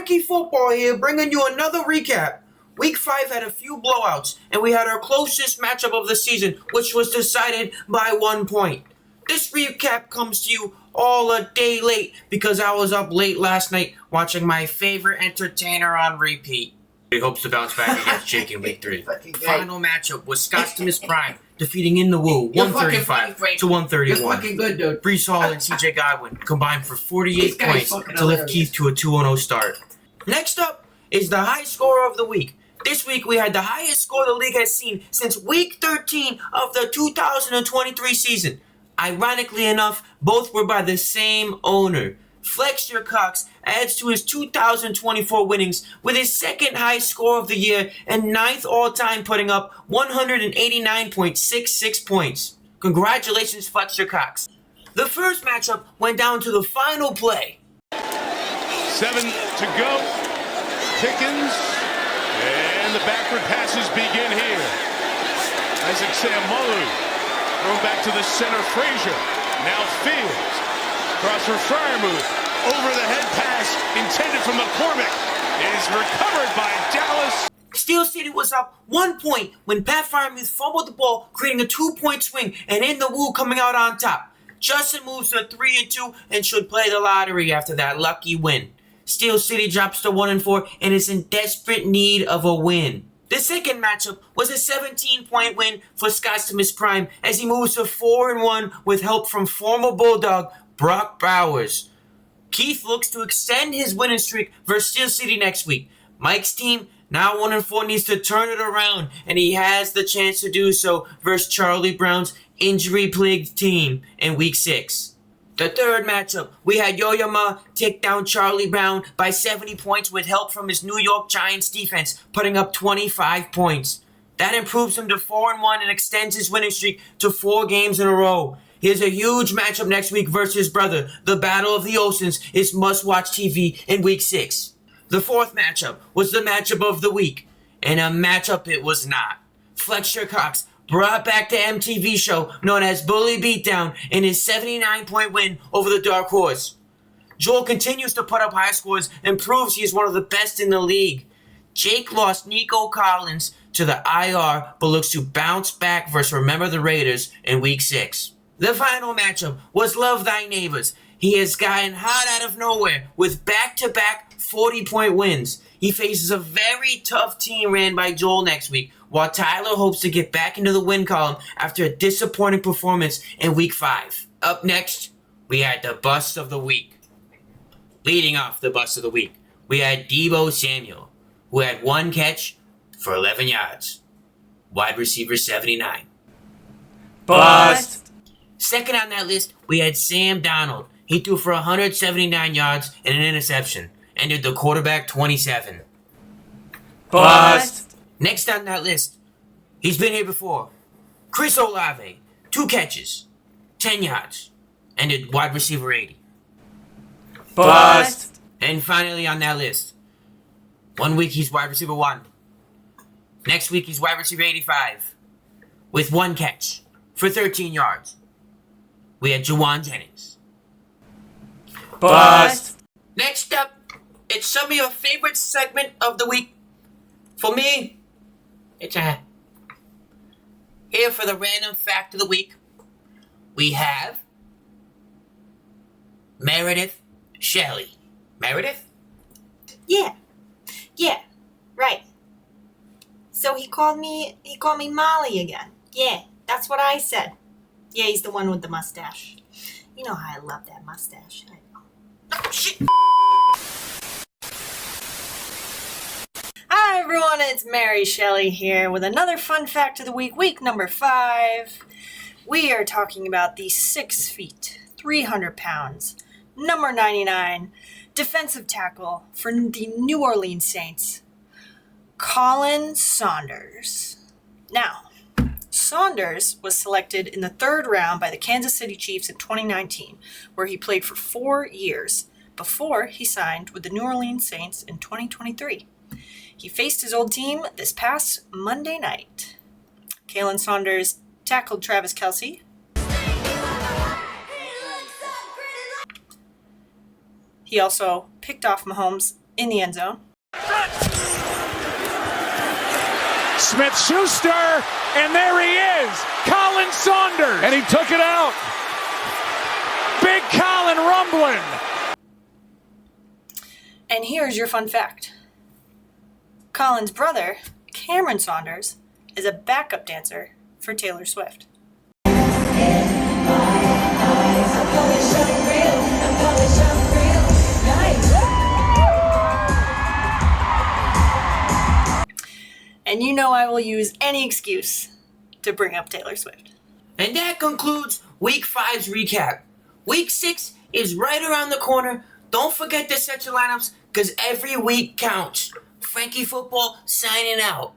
Ricky Football here, bringing you another recap. Week 5 had a few blowouts, and we had our closest matchup of the season, which was decided by 1 point. This recap comes to you all a day late because I was up late last night watching my favorite entertainer on repeat. He hopes to bounce back against Jake in Week 3. Final matchup was Scott's Prime defeating In the Woo 135 to 131. You're fucking good, dude. Brees Hall and CJ Godwin combined for 48 points to lift Keith to a 2-0 start. Next up is the high scorer of the week. This week we had the highest score the league has seen since Week 13 of the 2023 season. Ironically enough, both were by the same owner. Flex Your Cox adds to his 2024 winnings with his second highest score of the year and 9th all-time, putting up 189.66 points. Congratulations, Flex Your Cox. The first matchup went down to the final play. 7 to go. Pickens. And the backward passes begin here. Isaac Seumalo. Thrown back to the center, Frazier. Now Fields. Cross for Freiermuth. Over the head pass intended from McCormick is recovered by Dallas. Steel City was up 1 point when Pat Freiermuth fumbled the ball, creating a 2-point swing, and In the Woo coming out on top. Justin moves to 3-2 and should play the lottery after that lucky win. Steel City drops to 1-4 and is in desperate need of a win. The second matchup was a 17-point win for Scott's Prime as he moves to 4-1 with help from former Bulldog Brock Bowers. Keith looks to extend his winning streak versus Steel City next week. Mike's team, now 1-4, needs to turn it around, and he has the chance to do so versus Charlie Brown's injury-plagued team in Week 6. The third matchup, we had Yo-Yo Ma take down Charlie Brown by 70 points with help from his New York Giants defense, putting up 25 points. That improves him to 4-1 and extends his winning streak to 4 games in a row. Here's a huge matchup next week versus his brother. The Battle of the Oceans is must-watch TV in Week 6. The fourth matchup was the matchup of the week, and a matchup it was not. Flex Your Cox brought back the MTV show known as Bully Beatdown in his 79-point win over the Dark Horse. Joel continues to put up high scores and proves he is one of the best in the league. Jake lost Nico Collins to the IR but looks to bounce back versus Remember the Raiders in Week 6. The final matchup was Love Thy Neighbors. He has gotten hot out of nowhere with back-to-back 40-point wins. He faces a very tough team ran by Joel next week, while Tyler hopes to get back into the win column after a disappointing performance in Week 5. Up next, we had the bust of the week. Leading off the bust of the week, we had Deebo Samuel, who had 1 catch for 11 yards. Wide receiver 79. Bust. Second on that list, we had Sam Darnold. He threw for 179 yards and an interception, ended the quarterback 27. Bust. Next on that list, he's been here before. Chris Olave, 2 catches, 10 yards, ended wide receiver 80. Bust. And finally on that list, 1 week he's wide receiver 1. Next week he's wide receiver 85 with 1 catch for 13 yards. We had Juwan Jennings. Bust. Next up, it's some of your favorite segment of the week. For me, it's here for the random fact of the week. We have Meredith Shelley. Meredith? Yeah, right. So he called me Molly again. Yeah, that's what I said. Yeah, he's the one with the mustache. You know how I love that mustache. I know. Oh, shit. Hi everyone, it's Mary Shelley here with another fun fact of the week, week number 5. We are talking about the 6 feet, 300 pounds, number 99, defensive tackle for the New Orleans Saints, Colin Saunders. Now, Saunders was selected in the 3rd round by the Kansas City Chiefs in 2019, where he played for 4 years before he signed with the New Orleans Saints in 2023. He faced his old team this past Monday night. Kalen Saunders tackled Travis Kelce. He also picked off Mahomes in the end zone. Smith-Schuster, and there he is, Colin Saunders. And he took it out. Big Colin rumbling. And here's your fun fact. Colin's brother, Cameron Saunders, is a backup dancer for Taylor Swift. And you know I will use any excuse to bring up Taylor Swift. And that concludes Week 5's recap. Week 6 is right around the corner. Don't forget to set your lineups because every week counts. Frankie Football signing out.